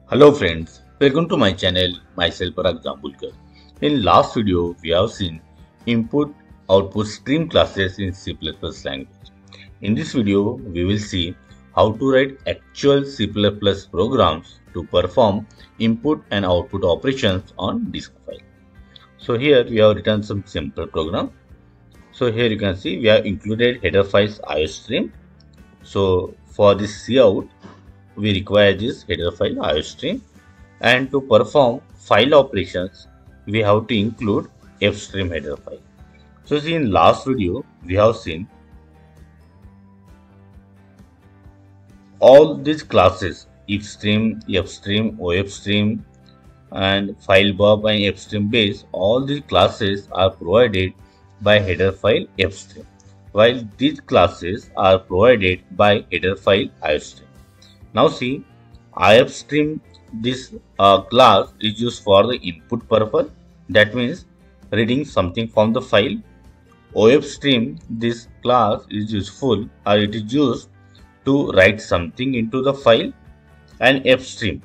Hello friends, welcome to my channel, myself Parag Jambulkar. In last video, we have seen input-output stream classes in C++ language. In this video, we will see how to write actual C++ programs to perform input and output operations on disk file. So here we have written some simple program. So here you can see we have included header files iostream. So for this cout, we require this header file iostream, and to perform file operations we have to include fstream header file. So see, in last video we have seen all these classes ifstream, fstream, ofstream and filebub and fstream base. All these classes are provided by header file fstream, while these classes are provided by header file iostream. Now see, ifstream, this class is used for the input purpose, that means reading something from the file. ofstream, this class is useful or it is used to write something into the file, and fstream,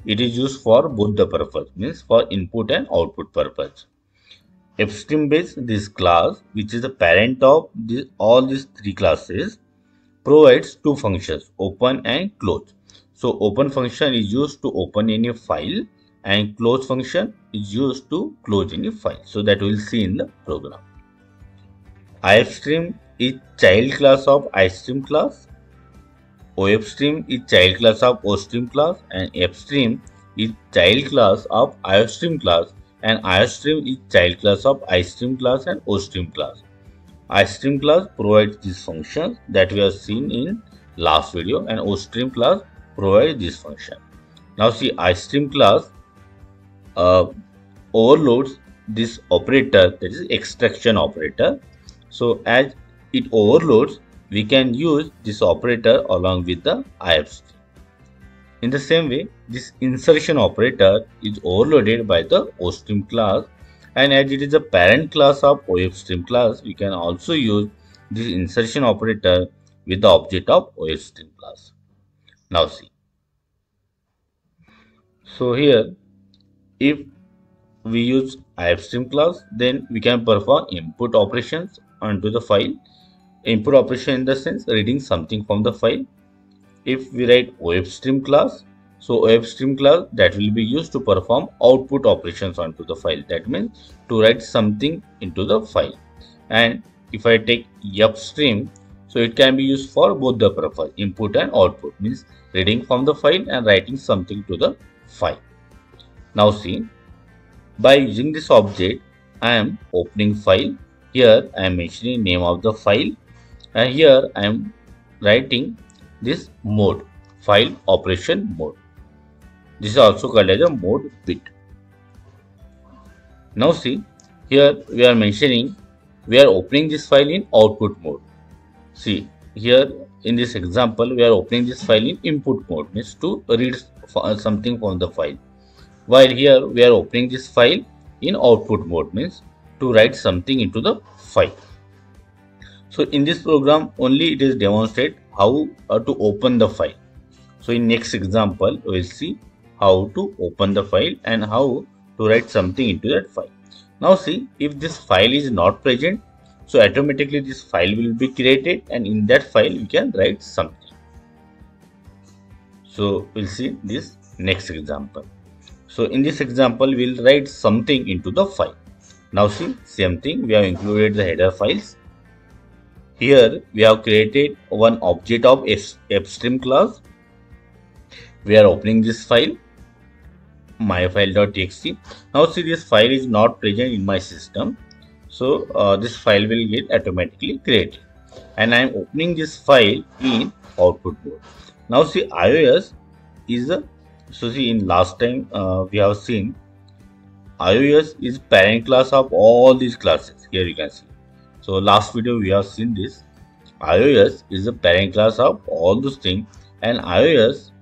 it is used for both the purpose, means for input and output purpose. fstream base, this class which is the parent of all these three classes, provides two functions, open and close. So open function is used to open any file and close function is used to close any file. So that we will see in the program. ifstream is child class of istream class, ofstream is child class of ostream class, and fstream is child class of iostream class, and iostream is child class of istream class and ostream class. istream class provides these functions that we have seen in last video, and ostream class provides this function. Now see, istream class overloads this operator, that is extraction operator. So as it overloads, we can use this operator along with the ifstream. In the same way, this insertion operator is overloaded by the ostream class, and as it is a parent class of ofstream class, we can also use this insertion operator with the object of ofstream class. Now see, so here if we use ifstream class, then we can perform input operations onto the file. Input operation in the sense reading something from the file. If we write ofstream class, so ofstream class, that will be used to perform output operations onto the file, that means to write something into the file. And if I take fstream, so it can be used for both the purpose, input and output, means reading from the file and writing something to the file. Now see, by using this object, I am opening file. Here I am mentioning name of the file, and here I am writing this mode, file operation mode. This is also called as a mode bit. Now see, here we are mentioning we are opening this file in output mode. See, here in this example we are opening this file in input mode, means to read something from the file, while here we are opening this file in output mode, means to write something into the file. So in this program only it is demonstrate how to open the file. So in next example we will see how to open the file and how to write something into that file. Now see, if this file is not present, so automatically this file will be created, and in that file we can write something. So we'll see this next example. So in this example we'll write something into the file. Now see, same thing, we have included the header files. Here we have created one object of fstream class. We are opening this file, myfile.txt. Now see, this file is not present in my system, so this file will get automatically created, and I am opening this file in output mode. Now see, ios is a, so see, in last time we have seen ios is parent class of all these classes. Here you can see. So last video we have seen this. ios is the parent class of all those things, and ios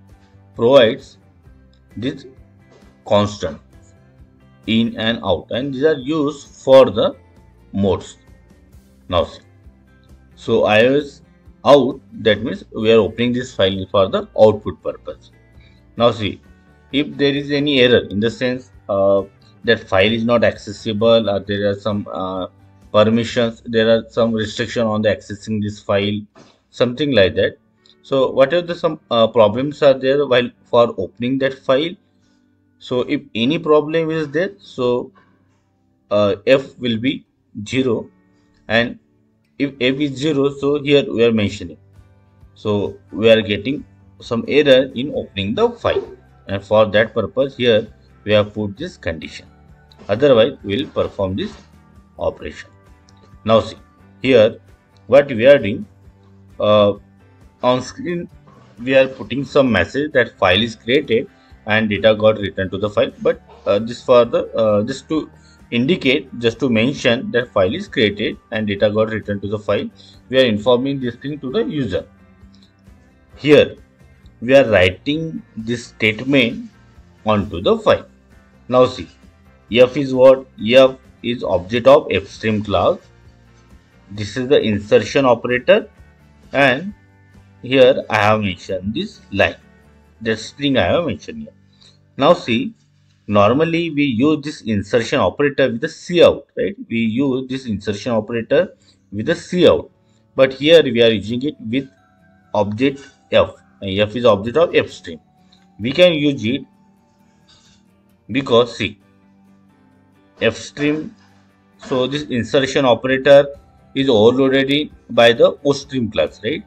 provides this constant in and out, and these are used for the modes. Now see, so ios out, that means we are opening this file for the output purpose. Now see, if there is any error in the sense that file is not accessible, or there are some permissions, there are some restriction on the accessing this file, something like that. So whatever the some problems are there while for opening that file, so if any problem is there, so f will be 0, and if f is 0, so here we are mentioning, so we are getting some error in opening the file, and for that purpose here we have put this condition, otherwise we will perform this operation. Now see here what we are doing, uh, on screen we are putting some message that file is created and data got returned to the file, but this for the just to indicate, just to mention that file is created and data got returned to the file, we are informing this thing to the user. Here we are writing this statement onto the file. Now see, f is what? F is object of fstream class. This is the insertion operator, and here I have mentioned this line, the string I have mentioned here. Now see, normally we use this insertion operator with the cout, right? We use this insertion operator with the cout, but here we are using it with object f, and f is object of fstream. We can use it because see, fstream, so this insertion operator is overloaded by the ostream class, right?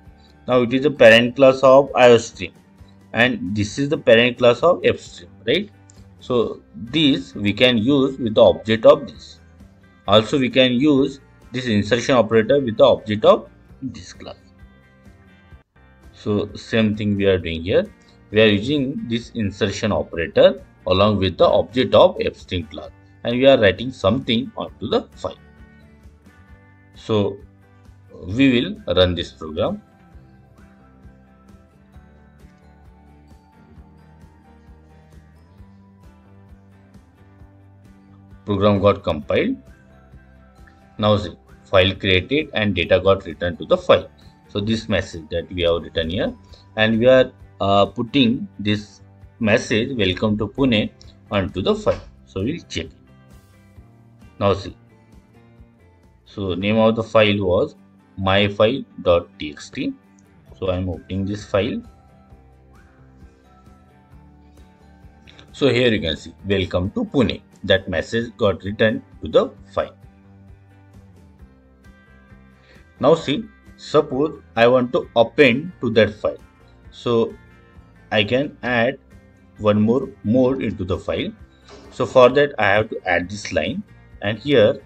Now it is the parent class of iostream, and this is the parent class of fstream, right? So this we can use with the object of this. Also we can use this insertion operator with the object of this class. So same thing we are doing here. We are using this insertion operator along with the object of fstream class, and we are writing something onto the file. So we will run this program. Program got compiled. Now see, file created and data got returned to the file. So this message that we have written here, and we are putting this message welcome to Pune onto the file. So we'll check it. Now see, so name of the file was myfile.txt. So I am opening this file. So here you can see welcome to Pune. That message got written to the file. Now see, suppose I want to append to that file. So I can add one more mode into the file. So for that I have to add this line, and here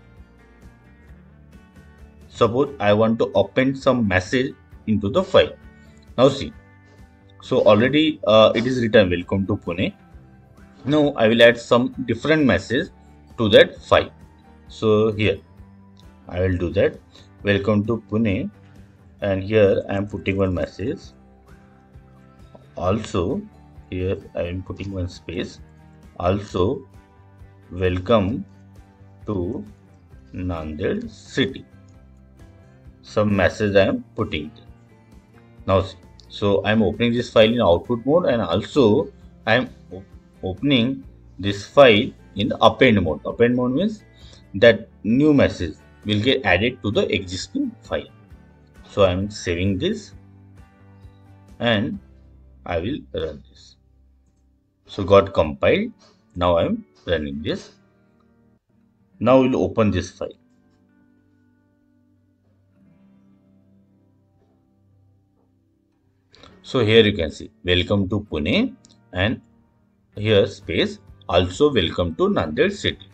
suppose I want to append some message into the file. Now see, so already it is written welcome to Pune. Now I will add some different message to that file. So here I will do that, welcome to Pune, and here I am putting one message. Also here I am putting one space. Also welcome to Nanded city. Some message I am putting there. Now see, so I am opening this file in output mode, and also I am opening this file in the append mode. Append mode means that new message will get added to the existing file. So I am saving this and I will run this. So got compiled. Now I am running this. Now we will open this file. So here you can see welcome to Pune, and here space, also welcome to Nanded city.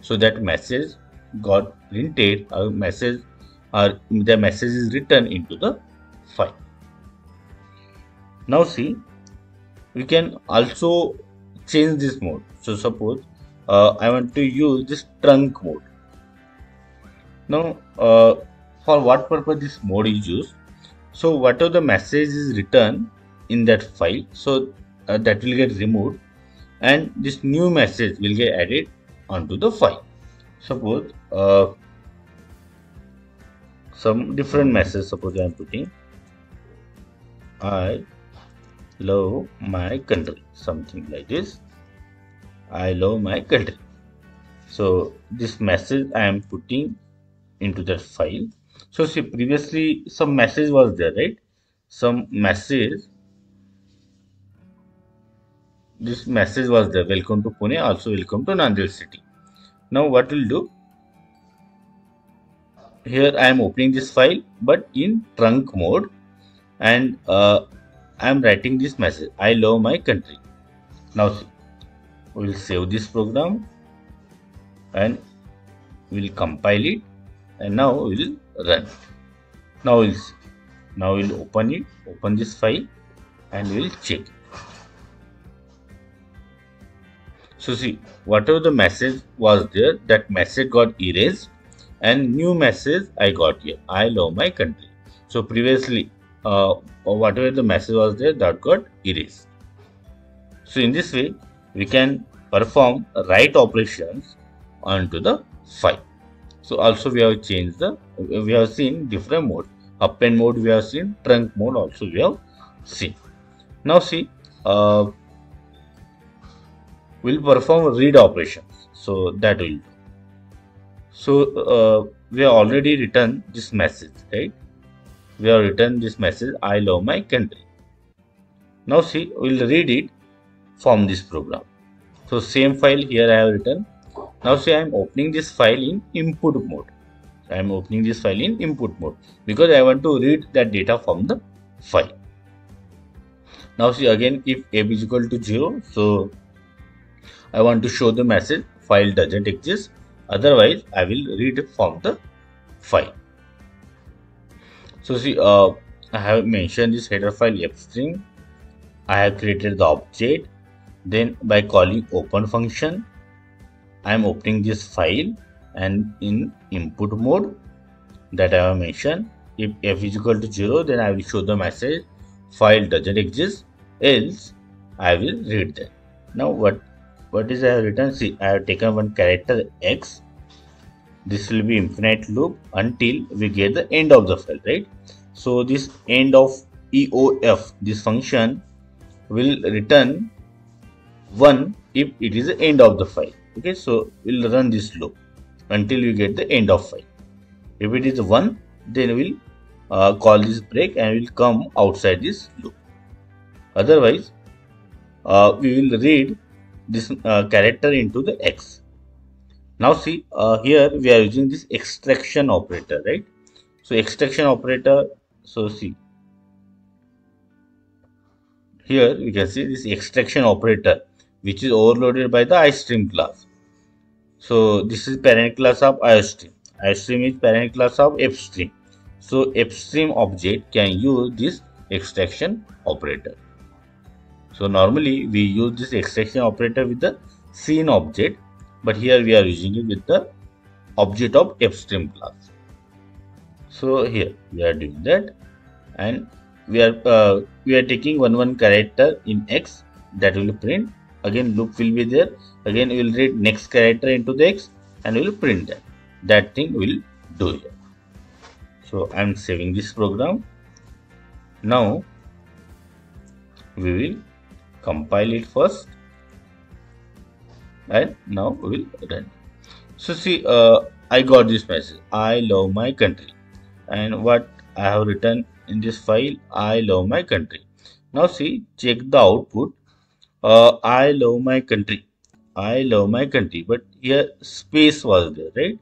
So that message got printed, a message, or the message is written into the file. Now see, we can also change this mode. So suppose I want to use this trunk mode. Now for what purpose this mode is used? So whatever the message is written in that file, so that will get removed, and this new message will get added onto the file. Suppose some different message, suppose I am putting I love my country, something like this. I love my country. So this message I am putting into that file. So see, previously some message was there, right? Some message, this message was there. Welcome to Pune, also welcome to Nanded city. Now what we'll do, here I am opening this file but in trunk mode, and I am writing this message. I love my country. Now see, we'll save this program and we'll compile it, and now we'll run. Now we'll see. Now we'll open it, open this file, and we'll check. So see, whatever the message was there, that message got erased, and new message I got here. I love my country. So previously, whatever the message was there, that got erased. So in this way, we can perform write operations onto the file. So also we have changed we have seen different mode. Append mode we have seen, trunk mode also we have seen. Now see, we'll perform read operations. So that will do. So we have already written this message, right? We have written this message, I love my country. Now see, we'll read it from this program. So same file here I have written. Now see, I am opening this file in input mode. I am opening this file in input mode because I want to read that data from the file. Now see, again, if f is equal to 0, so I want to show the message file doesn't exist. Otherwise, I will read from the file. So see, I have mentioned this header file fstring. I have created the object. Then by calling open function, I am opening this file, and in input mode that I have mentioned, if f is equal to 0, then I will show the message file doesn't exist, else I will read that. Now what is I have written? See, I have taken one character x. This will be infinite loop until we get the end of the file, right? So this end of EOF, this function will return 1 if it is the end of the file. Okay, so we'll run this loop until we get the end of file. If it is 1, then we'll call this break and we'll come outside this loop. Otherwise, we will read this character into the x. Now see, here we are using this extraction operator, right? So extraction operator, so see, here we can see this extraction operator which is overloaded by the iStream class. So this is parent class of iStream. iStream is parent class of fstream. So fstream object can use this extraction operator. So normally we use this extraction operator with the scene object, but here we are using it with the object of fstream class. So here we are doing that, and we are taking one character in x that will print. Again loop will be there. Again we will read next character into the x and we will print that. That thing will do here. So I am saving this program. Now we will compile it first, and now we will run. So see, I got this message, I love my country, and what I have written in this file, I love my country. Now see, check the output. I love my country, I love my country, but here space was there, right?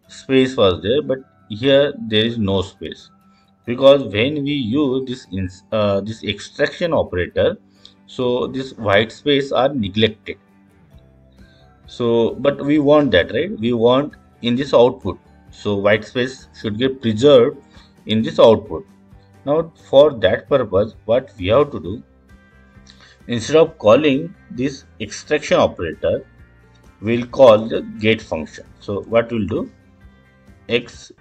Space was there, but here there is no space, because when we use this extraction operator, so this white space are neglected. So but we want that, right? We want in this output, so white space should get preserved in this output. Now for that purpose, what we have to do, instead of calling this extraction operator, we'll call the get function. So what we'll do, x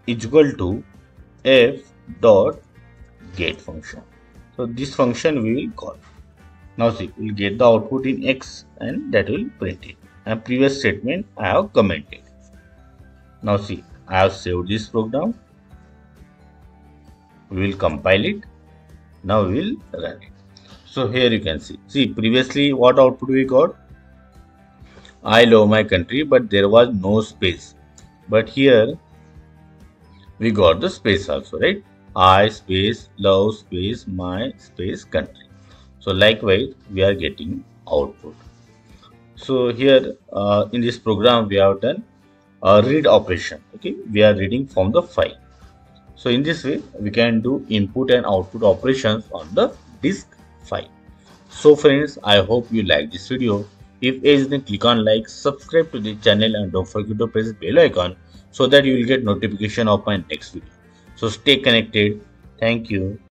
is equal to f dot get function. So this function we will call. Now see, we'll get the output in x and that will print it. And previous statement I have commented. Now see, I have saved this program. We will compile it. Now we will run it. So here you can see. See, previously what output we got? I love my country, but there was no space. But here we got the space also, right? I space love space my space country. So likewise, we are getting output. So here in this program, we have done a read operation. Okay, we are reading from the file. So in this way, we can do input and output operations on the disk file. So friends, I hope you like this video. If yes, then click on like, subscribe to the channel and don't forget to press bell icon so that you will get notification of my next video. So stay connected. Thank you.